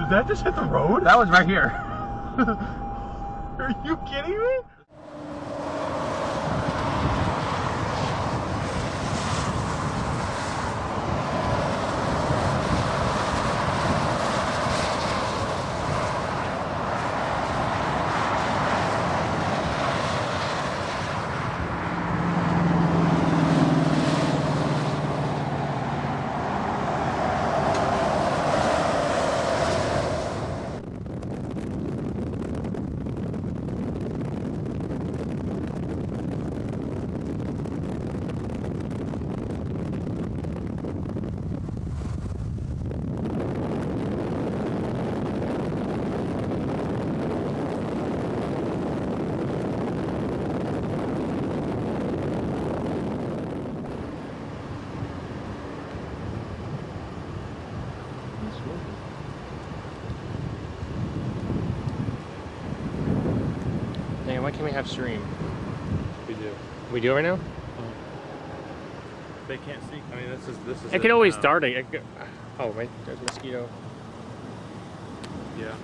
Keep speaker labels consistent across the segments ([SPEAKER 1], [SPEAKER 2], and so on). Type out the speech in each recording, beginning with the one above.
[SPEAKER 1] Did that just hit the road?
[SPEAKER 2] That was right here.
[SPEAKER 1] Are you kidding me?
[SPEAKER 2] Dang, why can't we have stream?
[SPEAKER 1] We do.
[SPEAKER 2] We do right now?
[SPEAKER 1] They can't see. I mean, this is.
[SPEAKER 2] It could always start it. Oh wait, there's a mosquito.
[SPEAKER 1] Yeah.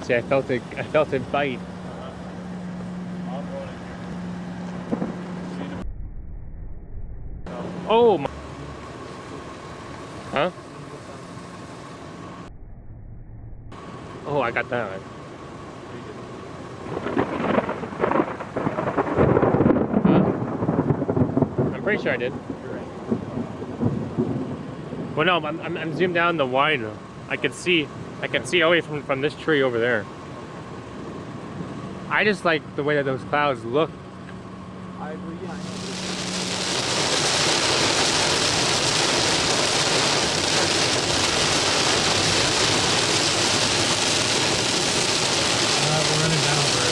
[SPEAKER 2] See, I felt it. I felt it bite.
[SPEAKER 1] I'm going in here.
[SPEAKER 2] Oh my. Huh? Oh, I got that. I'm pretty sure I did. Well, no, I'm zoomed down the wide. I can see away from this tree over there. I just like the way that those clouds look.
[SPEAKER 1] I agree. Yeah, I know. We're running down over it.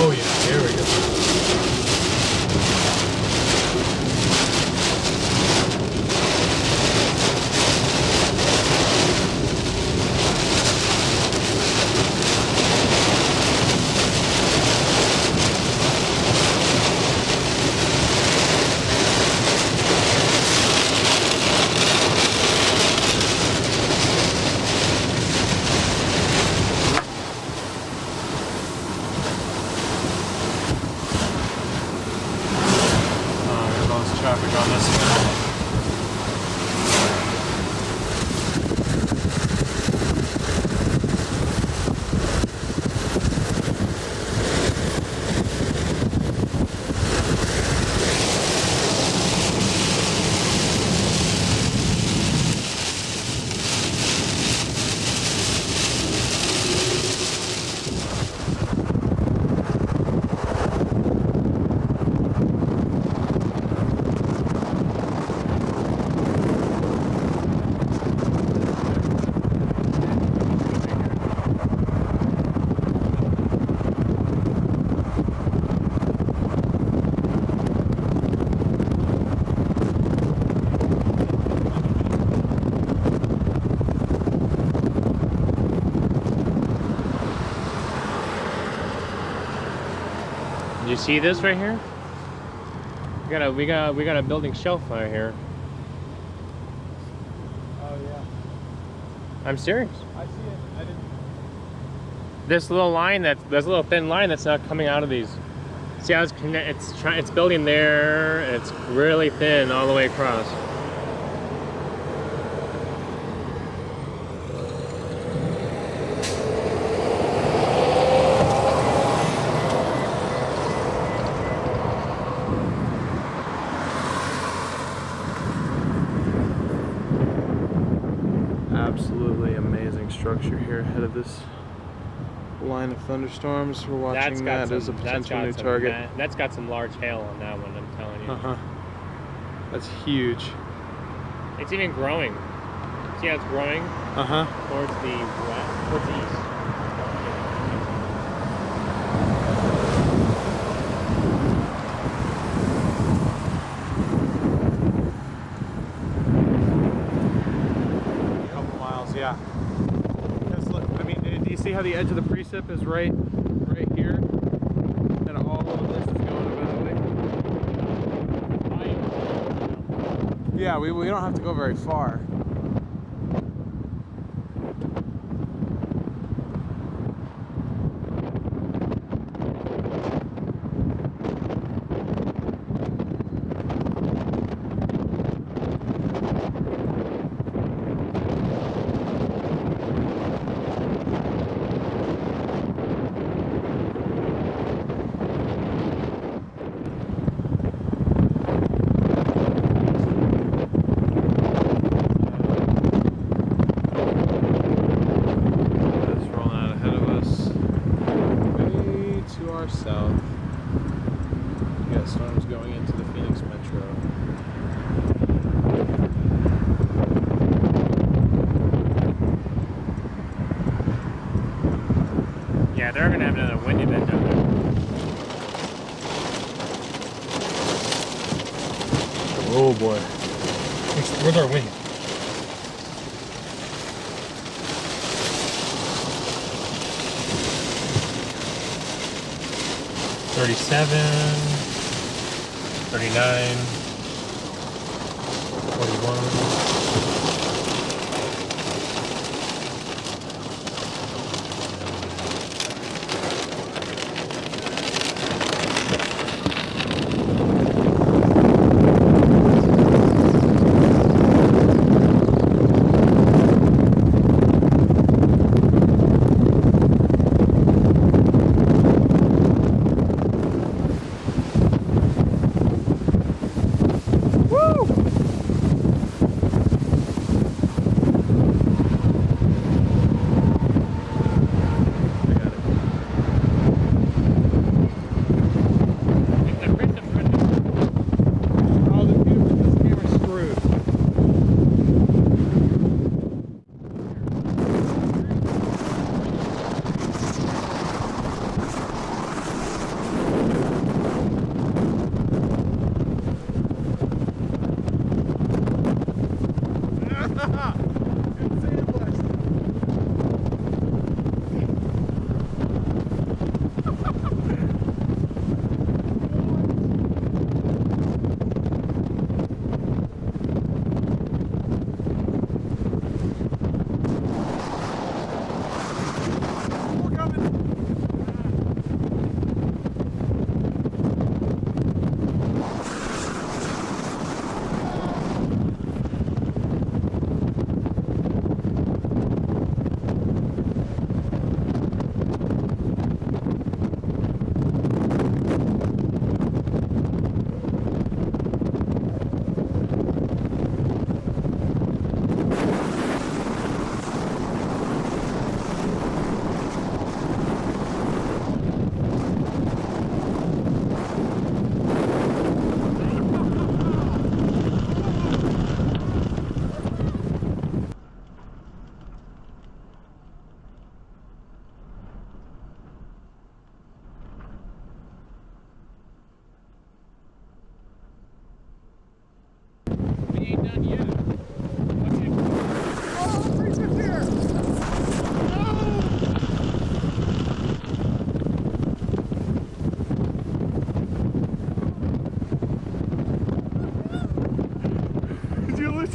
[SPEAKER 1] Oh yeah, here we go. Traffic on this one.
[SPEAKER 2] You see this right here? We got a building shelf right here.
[SPEAKER 1] Oh yeah.
[SPEAKER 2] I'm serious.
[SPEAKER 1] I see it. I didn't.
[SPEAKER 2] This little thin line that's not coming out of these. See how it's building there. It's really thin all the way across.
[SPEAKER 1] Absolutely amazing structure here ahead of this line of thunderstorms. We're watching that as a potential new target.
[SPEAKER 2] That's got some large hail on that one, I'm telling you.
[SPEAKER 1] That's huge.
[SPEAKER 2] It's even growing. See how it's growing? Towards the west, towards the east.
[SPEAKER 1] Yeah. Look, I mean, do you see how the edge of the precip is right here? And all of this is going eventually. Yeah, we don't have to go very far. South. You got storms going into the Phoenix Metro.
[SPEAKER 2] Yeah, they're gonna have another wind event down there.
[SPEAKER 1] Oh boy.
[SPEAKER 2] Where's our wind? $37, $39, $41.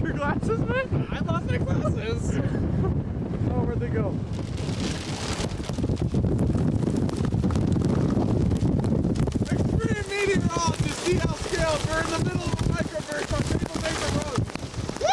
[SPEAKER 1] Your glasses, man?
[SPEAKER 2] I lost my glasses.
[SPEAKER 1] Oh, where'd they go? Extreme meteorologist DL Scales. We're in the middle of a microburst on Maple Mesa Road. Woo!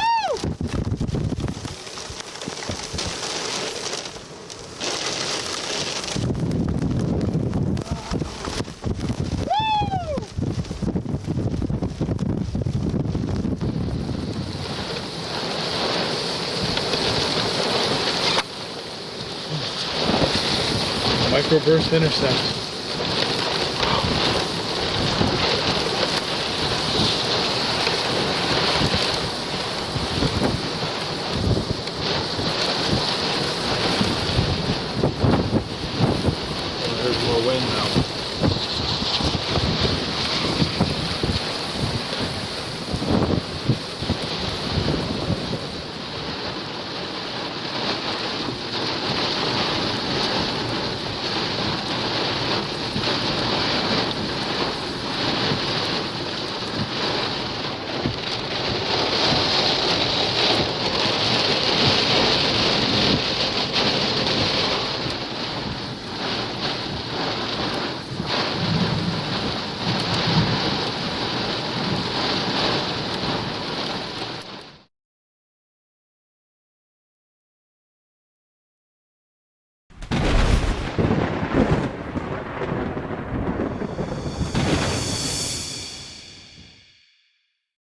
[SPEAKER 1] Microburst Intercept. There's more wind now.